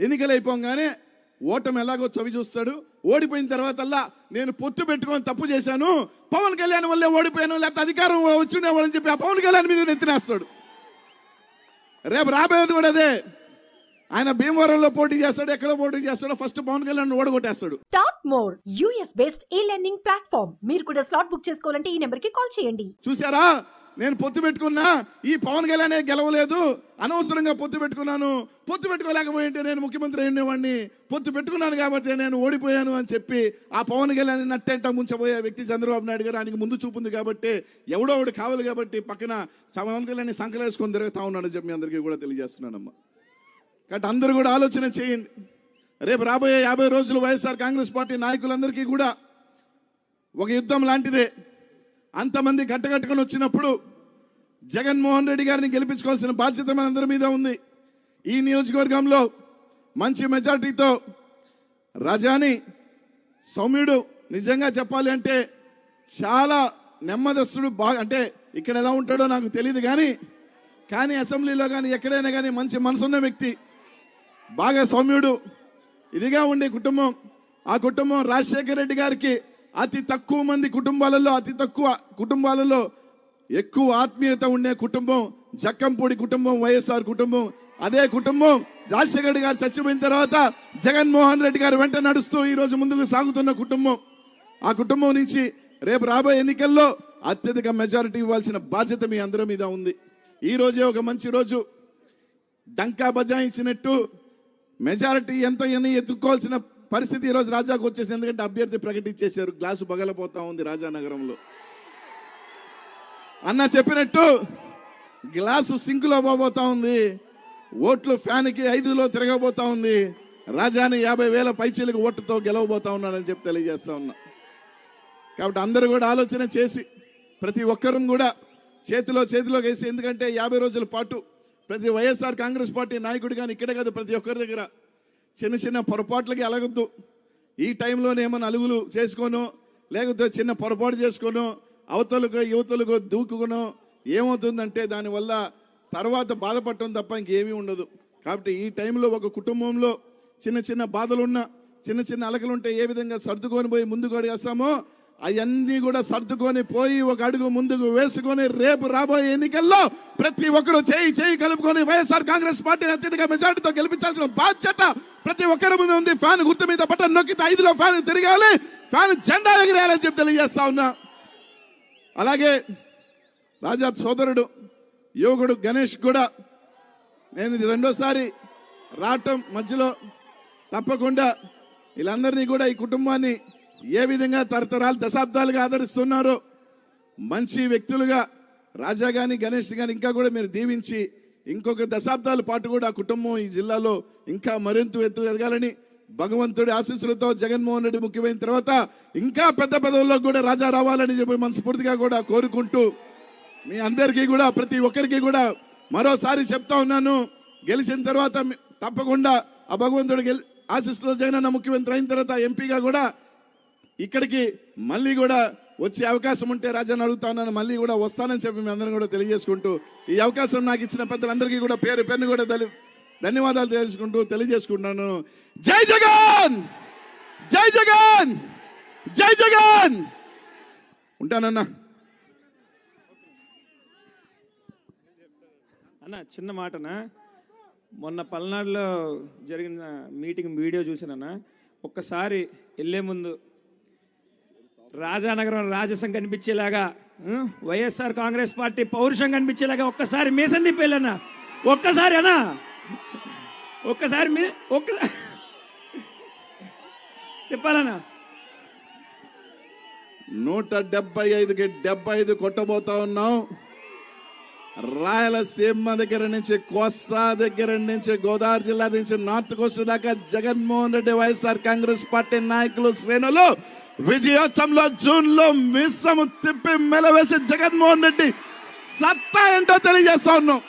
ఎన్నికలు అయిపోగానే ఓటమి ఎలాగో చవి చూస్తాడు. ఓడిపోయిన తర్వాతల్లా నేను పొత్తు పెట్టుకొని తప్పు చేశాను, పవన్ కళ్యాణ్ వల్లే ఓడిపోయాను, లేకపోతే అధికారం వచ్చిండేవాళ్ళని చెప్పి ఆ పవన్ కళ్యాణ్ మీద నెత్తినేస్తాడు. రేపు రాబోయేది కూడా అదే. ఆయన భీమవరంలో పోటీ చేస్తాడు, ఎక్కడో పోటీ చేస్తాడో, ఫస్ట్ పవన్ కళ్యాణ్ ఓడగొట్టేస్తాడు. Top more US based e learning platform. మీరు కూడా స్లాట్ బుక్ చేసుకోవాలంటే ఈ నెంబర్ కి కాల్ చేయండి. చూసారా, నేను పొత్తు పెట్టుకున్నా, ఈ పవన్ కళ్యాణ్ గెలవలేదు, అనవసరంగా పొత్తు పెట్టుకున్నాను, పొత్తు పెట్టుకోలేకపోయింటే నేను ముఖ్యమంత్రి అయినవాడిని, పొత్తు పెట్టుకున్నాను కాబట్టి నేను ఓడిపోయాను అని చెప్పి ఆ పవన్ కళ్యాణ్ నట్టేంట ముంచబోయే వ్యక్తి చంద్రబాబు నాయుడు గారు. ఆయనకి ముందు చూపుంది కాబట్టి, ఎవడో ఒకటి కావాలి కాబట్టి పక్కన పవన్ కళ్యాణ్ సంకలేసుకొని తిరుగుతా ఉన్నాడని చెప్పి మీ అందరికీ కూడా తెలియజేస్తున్నానమ్మా. కాబట్టి అందరూ కూడా ఆలోచన చేయండి. రేపు రాబోయే 50 రోజులు వైఎస్ఆర్ కాంగ్రెస్ పార్టీ నాయకులందరికీ కూడా ఒక యుద్ధం లాంటిదే. అంతమంది కట్టకట్టుకొని వచ్చినప్పుడు జగన్మోహన్ రెడ్డి గారిని గెలిపించుకోవాల్సిన బాధ్యత మనందరి మీద ఉంది. ఈ నియోజకవర్గంలో మంచి మెజార్టీతో రాజాని సౌమ్యుడు, నిజంగా చెప్పాలి అంటే చాలా నెమ్మదస్తుడు. బాగా అంటే ఇక్కడ ఎలా ఉంటాడో నాకు తెలియదు కానీ అసెంబ్లీలో కానీ ఎక్కడైనా కానీ మంచి మనసున్న వ్యక్తి, బాగా సౌమ్యుడు, ఇదిగా ఉండే కుటుంబం. ఆ కుటుంబం రాజశేఖర రెడ్డి గారికి అతి తక్కువ మంది కుటుంబాలలో, అతి తక్కువ కుటుంబాలలో ఎక్కువ ఆత్మీయత ఉండే కుటుంబం జక్కంపూడి కుటుంబం, వైఎస్ఆర్ కుటుంబం. అదే కుటుంబం రాజశేఖర రెడ్డి గారు చచ్చిపోయిన తర్వాత జగన్మోహన్ రెడ్డి గారు వెంట నడుస్తూ ఈరోజు ముందుకు సాగుతున్న కుటుంబం. ఆ కుటుంబం నుంచి రేపు రాబోయే ఎన్నికల్లో అత్యధిక మెజారిటీ ఇవ్వాల్సిన బాధ్యత మీ అందరి మీద ఉంది. ఈ రోజే ఒక మంచి రోజు. డంకా బజాయించినట్టు మెజారిటీ ఎంత ఎత్తుకోవాల్సిన పరిస్థితి ఈరోజు రాజాకు వచ్చేసింది. ఎందుకంటే అభ్యర్థి ప్రకటించేశారు. గ్లాసు పగలపోతా ఉంది రాజానగరంలో. అన్న చెప్పినట్టు గ్లాసు సింకులో పోబోతా ఉంది, ఓట్లు ఫ్యాన్కి 5లో తిరగబోతా ఉంది. రాజాని 50,000 పైచీలకు ఓటుతో గెలవబోతా ఉన్నాడని చెప్పి తెలియజేస్తా ఉన్నా. కాబట్టి అందరూ కూడా ఆలోచన చేసి ప్రతి ఒక్కరూ కూడా చేతిలో వేసి, ఎందుకంటే 50 రోజుల పాటు ప్రతి వైఎస్ఆర్ కాంగ్రెస్ పార్టీ నాయకుడు కానీ ఇక్కడే కాదు ప్రతి ఒక్కరి దగ్గర చిన్న పొరపాట్లకి అలగద్దు. ఈ టైంలోనే ఏమైనా అలుగులు చేసుకోనో, లేకపోతే చిన్న పొరపాటు చేసుకోనో, అవతలకు యువతలకు దూకునో ఏమవుతుందంటే దానివల్ల తర్వాత బాధపడటం తప్ప ఇంకేమీ ఉండదు. కాబట్టి ఈ టైంలో ఒక కుటుంబంలో చిన్న బాధలున్నా, చిన్న అలకలుంటే ఏ విధంగా సర్దుకొని పోయి ముందుకు అడిగేస్తామో అవన్నీ కూడా సర్దుకొని పోయి ఒక అడుగు ముందుకు వేసుకొని రేపు రాబోయే ఎన్నికల్లో ప్రతి ఒక్కరూ చేయి కలుపుకొని వైఎస్ఆర్ కాంగ్రెస్ పార్టీని అత్యధిక మెజార్టీతో గెలిపించాల్సిన బాధ్యత ప్రతి ఒక్కరి ముందు ఉంది. ఫ్యాన్ గుర్తు మీద బటన్ నొక్కితే 5లో ఫ్యాన్ తిరగాలి, ఫ్యాన్ జెండా ఎగిరేయాలని చెప్పి తెలియజేస్తా ఉన్నా. అలాగే రాజా సోదరుడు యువకుడు గణేష్ కూడా నేను ఇది 2సారి రావటం మధ్యలో తప్పకుండా వీళ్ళందరినీ కూడా ఈ కుటుంబాన్ని ఏ విధంగా తరతరాలు దశాబ్దాలుగా ఆదరిస్తున్నారో మంచి వ్యక్తులుగా రాజా కానీ గణేష్ కానీ ఇంకా కూడా మీరు దీవించి ఇంకొక దశాబ్దాల పాటు కూడా ఆ కుటుంబం ఈ జిల్లాలో ఇంకా మరింత ఎత్తు ఎదగాలని భగవంతుడి ఆశీస్సులతో జగన్మోహన్ రెడ్డి ముఖ్యమైన తర్వాత ఇంకా పెద్ద పదవుల్లో కూడా రాజా రావాలని చెప్పి మనస్ఫూర్తిగా కూడా కోరుకుంటూ మీ అందరికీ కూడా ప్రతి ఒక్కరికి కూడా మరోసారి చెప్తా ఉన్నాను, గెలిచిన తర్వాత తప్పకుండా ఆ భగవంతుడి ఆశీస్సులతో జగనన్న ముఖ్యమంత్రి అయిన తర్వాత ఎంపీగా కూడా ఇక్కడికి మళ్ళీ కూడా వచ్చే అవకాశం ఉంటే రాజాని అడుగుతా ఉన్నాను, మళ్ళీ కూడా వస్తానని చెప్పి మీ అందరం కూడా తెలియజేసుకుంటూ ఈ అవకాశం నాకు ఇచ్చిన పెద్దలందరికీ కూడా పేరు కూడా ధన్యవాదాలు తెలియజేసుకుంటున్నాను. జై జగన్, జై జగన్, జై జగన్. ఉంటానన్నా. అన్న చిన్న మాటనా, మొన్న పల్నాడులో జరిగిన మీటింగ్ వీడియో చూసానన్నా. ఒక్కసారి వెళ్ళే ముందు రాజానగరం రాజసం కనిపించేలాగా, వైఎస్ఆర్ కాంగ్రెస్ పార్టీ పౌరుషం కనిపించేలాగా ఒక్కసారి మీసం తిప్పేళ్ళన్నా. ఒక్కసారి అన్నా, ఒక్కసారి తిప్పాలన్నా. 175కి 75 కొట్టబోతా ఉన్నాం. రాయలసీమ దగ్గర నుంచి కోస్తా దగ్గర నుంచి గోదావరి జిల్లా నుంచి నార్త్ కోస్ట్ దాకా జగన్మోహన్ రెడ్డి వైఎస్ఆర్ కాంగ్రెస్ పార్టీ నాయకులు శ్రేణులు విజయోత్సవంలో జూన్లో మిస్సము తిప్పి మెలవేసి జగన్మోహన్ రెడ్డి సత్తా ఏంటో తెలియజేస్తా ఉన్నాం.